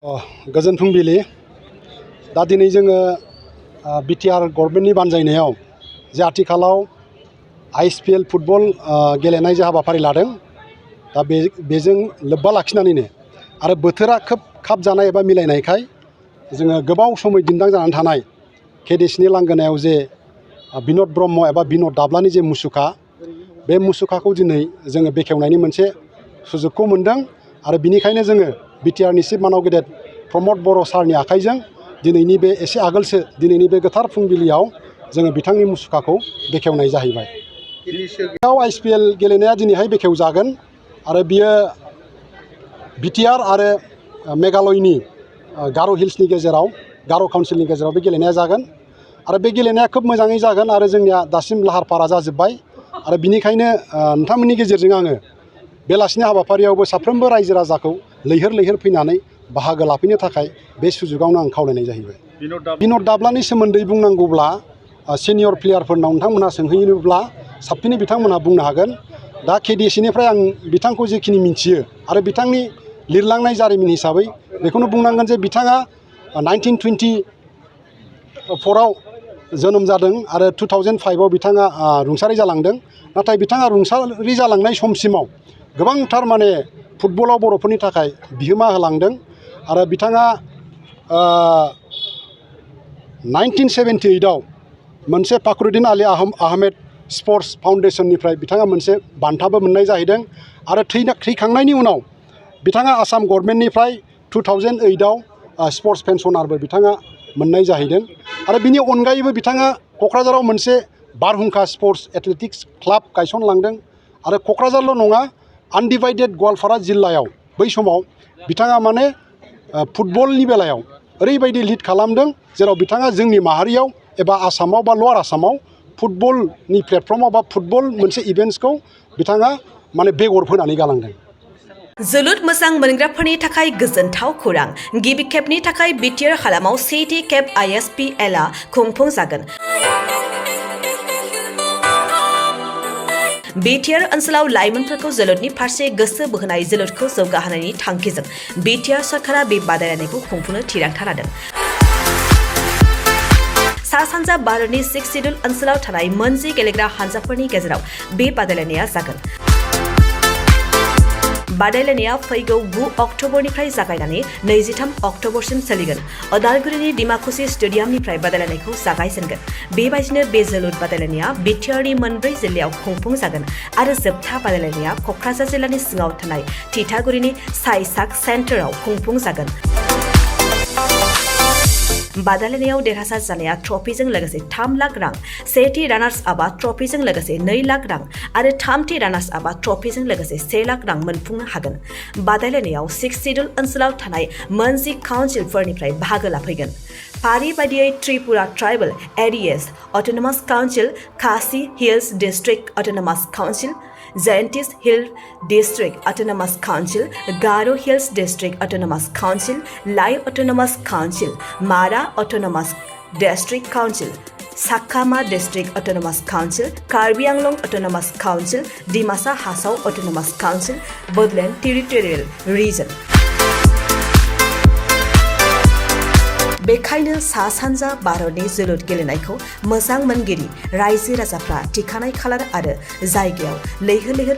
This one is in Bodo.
गोजोन फुंबिलि दा दिनै जोङो बिटिआर गभर्नमेन्टनि बानजायनायाव जे आथिखालाव आइएसपिएल फुटबल गेलेनाय जे हाबाफारि लादों दा बेजों लोब्बा लाखिनानैनो आरो बोथोरा खोब खाब जानाय एबा मिलायनायखाय जोङो गोबाव समै दिन्दां जानानै थानाय केडिसिनि लांगोनायाव जे बिन'द ब्रह्म एबा बिन'द दाब्लानि जे मुसुखा बे मुसुखाखौ दिनै जोङो बेखेवनायनि मोनसे सुजुगखौ मोन्दों आरो बिनिखायनो जोङो बिटिआरनि चिफ मानाव गेदेर प्रमद बर' सारनि आखाइजों दिनैनि बे एसे आगोलसो दिनैनि बे गोथार फुंबिलियाव जोङो बिथांनि मुसुखाखौ बेखेवनाय जाहैबाय। आइएसपिएल गेलेनाया दिनैहाय बेखेवजागोन आरो बियो बिटिआर आरो मेघालयनि गार' हिल्सनि गेजेराव गार' काउन्सिलनि गेजेराव बे गेलेनाया जागोन आरो बे गेलेनाया खोब मोजाङै जागोन आरो जोंनिया दासिम लाहार फाहारा जाजोब्बाय आरो बिनिखायनो नोंथांमोननि गेजेरजों आङो बेलासिनि हाबाफारियावबो साफ्रोमबो रायजो राजाखौ लैहोर लैहोर फैनानै बाहागो लाफैनो थाखाय बे सुजुगावनो आं खावलायनाय जाहैबाय। बिन'द दाब्लानि सोमोन्दै बुंनांगौब्ला सिनियर प्लेयारफोरनाव नोंथांमोनहा सोंहैयोब्ला साबसिनै बिथांमोनहा बुंनो हागोन। दा केडिसिनिफ्राय आं बिथांखौ जेखिनि मिन्थियो आरो बिथांनि लिरलांनाय जारिमिन हिसाबै बेखौनो बुंनांगोन जे बिथाङा 1924आव जोनोम जादों आरो 2005आव बिथाङा रुंसारि जालांदों। नाथाय बिथाङा रुंसारि जालांनाय समसिमाव गोबांथार माने फुटबलाव बर'फोरनि थाखाय बिहोमा होलांदों आरो बिथाङा 1978आव मोनसे फाखरुद्दिन आली आहमेद स्पर्ट्स फाउन्डेसननिफ्राय बिथाङा मोनसे बान्थाबो मोननाय जाहैदों आरो थैखांनायनि उनाव बिथाङा आसाम गभर्नमेन्टनिफ्राय 2008आव स्पर्ट्स पेन्सनारबो बिथाङा मोननाय जाहैदों आरो बिनि अनगायैबो बिथाङा क'क्राझाराव मोनसे बारहुंखा स्पर्ट्स एथलेटिक्स क्लाब गायसनलांदों आरो क'क्राझारल' नङा आनडिभाइडेड गवालपारा जिल्लायाव बै समाव बिथाङा माने फुटबलनि बेलायाव ओरैबायदि लिड खालामदों जेराव बिथाङा जोंनि माहारियाव एबा आसामाव बा लवार आसामाव फुटबलनि प्लेटफर्माव बा फुटबल मोनसे इभेन्ट्सखौ बिथाङा माने बेगर फोनानै गालांदों। जोलुर मोजां मोनग्राफोरनि थाखाय गोजोनथाव खौरां गिबि खेबनि थाखाय बिटिआर हालामाव सेथि खेब आइएसपिएलआ खुंफुंजागोन। बिटिआर ओनसोलाव लाइमोनफोरखौ जोलुरनि फारसे गोसो बोहोनाय जोलुरखौ जौगाहोनायनि थांखिजों बिटिआर सरकारा बे बादायलायनायखौ खुंफुंनो थिरांथा लादों। सा सानजा भारतनि 6 सिडुल ओनसोलाव थानाय मोनजि गेलेग्रा हानजाफोरनि गेजेराव बे बादायलायनाया जागोन। बादायलायनाया फैगौ 9 अक्ट'बरनिफ्राय जागायनानै 23 अक्ट'बरसिम सोलिगोन। अदालगुरिनि डिमाकुसि स्टेडियामनिफ्राय बादायलायनायखौ जागायजेनगोन। बेबायदिनो बे जोलुर बादायलायनाया बिटिआरनि मोनब्रै जिल्लायाव खुंफुंजागोन आरो जोबथा बादायलायनाया क'क्राझार जिल्लानि सिङाव थानाय थिथागुरिनि साइसाक सेन्टाराव खुंफुंजागोन। बादायलायनायाव देरहासार जानाया ट्रफिजों लोगोसे 3 लाख रां, सेथि रानार्स आपआ ट्रफिजों लोगोसे 2 लाख रां आरो थामथि रानार्स आपआ ट्रफिजों लोगोसे 1 लाख रां मोनफुंनो हागोन। बादायलायनायाव 6 सिडुल ओनसोलाव थानाय मोनजि काउन्सिलफोरनिफ्राय बाहागो लाफैगोन। फारि बायदियै Tripura tribal areas autonomous council, Khasi hills district autonomous council, Jaintia hill district autonomous council, Garo' hills district autonomous council, Lai autonomous council, Mara autonomous district council, Chakma district autonomous council, Karbi Anglong autonomous council, Dimasa Hasao autonomous council, Bodoland territorial region. बेखायनो सा सानजा भारतनि जोलुर गेलेनायखौ मोजां मोनगिरि रायजो राजाफ्रा थिखानाय खालार आरो जायगायाव लैहोर लैहोर